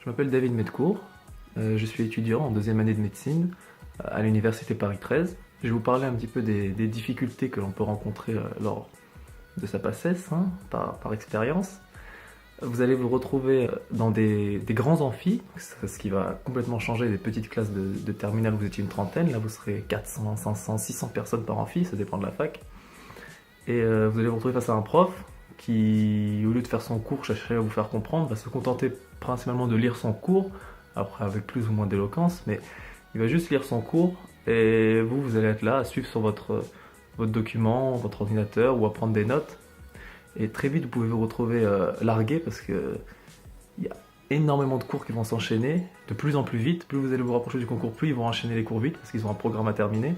Je m'appelle David Medcourt, je suis étudiant en deuxième année de médecine à l'université Paris 13. Je vais vous parler un petit peu des difficultés que l'on peut rencontrer lors de sa PACES, par expérience. Vous allez vous retrouver dans des grands amphis, ce qui va complètement changer des petites classes de terminale où vous étiez une trentaine. Là, vous serez 400, 500, 600 personnes par amphi, ça dépend de la fac. Et vous allez vous retrouver face à un prof qui, au lieu de faire son cours, chercher à vous faire comprendre, va se contenter principalement de lire son cours, après avec plus ou moins d'éloquence, mais il va juste lire son cours et vous allez être là à suivre sur votre document, votre ordinateur ou à prendre des notes. Et très vite, vous pouvez vous retrouver largué parce que il y a énormément de cours qui vont s'enchaîner de plus en plus vite. Plus vous allez vous rapprocher du concours, plus ils vont enchaîner les cours vite parce qu'ils ont un programme à terminer.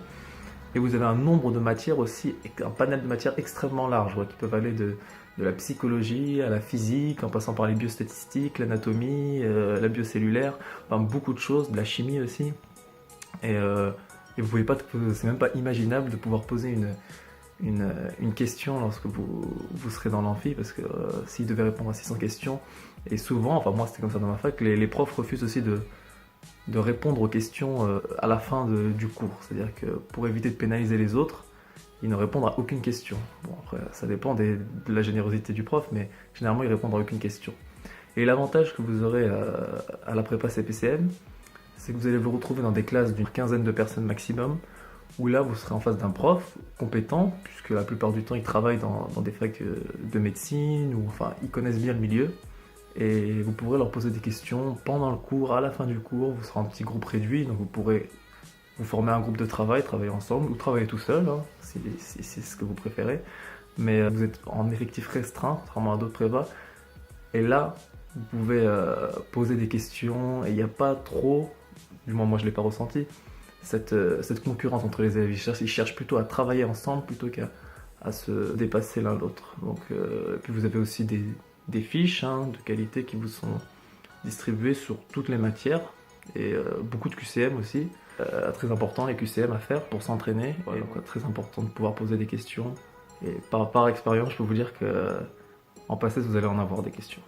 Et vous avez un nombre de matières aussi, un panel de matières extrêmement large, qui peuvent aller de la psychologie à la physique, en passant par les biostatistiques, l'anatomie, la biocellulaire, enfin beaucoup de choses, de la chimie aussi. Et vous pouvez pas, c'est même pas imaginable de pouvoir poser une question lorsque vous serez dans l'amphi, parce que s'ils devaient répondre à 600 questions, et souvent, enfin moi c'était comme ça dans ma fac, les profs refusent aussi de répondre aux questions à la fin du cours. C'est-à-dire que pour éviter de pénaliser les autres, ils ne répondent à aucune question. Bon, après, ça dépend de la générosité du prof, mais généralement, ils répondent à aucune question. Et l'avantage que vous aurez à la prépa CPCM, c'est que vous allez vous retrouver dans des classes d'une quinzaine de personnes maximum, où là, vous serez en face d'un prof compétent, puisque la plupart du temps, ils travaillent dans des facs de médecine, ou enfin, ils connaissent bien le milieu. Et vous pourrez leur poser des questions pendant le cours, à la fin du cours. Vous serez en petit groupe réduit, donc vous pourrez vous former un groupe de travail, travailler ensemble, ou travailler tout seul, si c'est ce que vous préférez. Mais vous êtes en effectif restreint, contrairement à d'autres prépas. Et là, vous pouvez poser des questions, et il n'y a pas trop, du moins moi je ne l'ai pas ressenti, cette concurrence entre les élèves. Ils cherchent plutôt à travailler ensemble plutôt qu'à se dépasser l'un l'autre. Donc, puis vous avez aussi des fiches de qualité qui vous sont distribuées sur toutes les matières et beaucoup de QCM aussi. Très important les QCM à faire pour s'entraîner. Voilà, donc, très important de pouvoir poser des questions. Et par expérience, je peux vous dire que en PACES, vous allez en avoir des questions.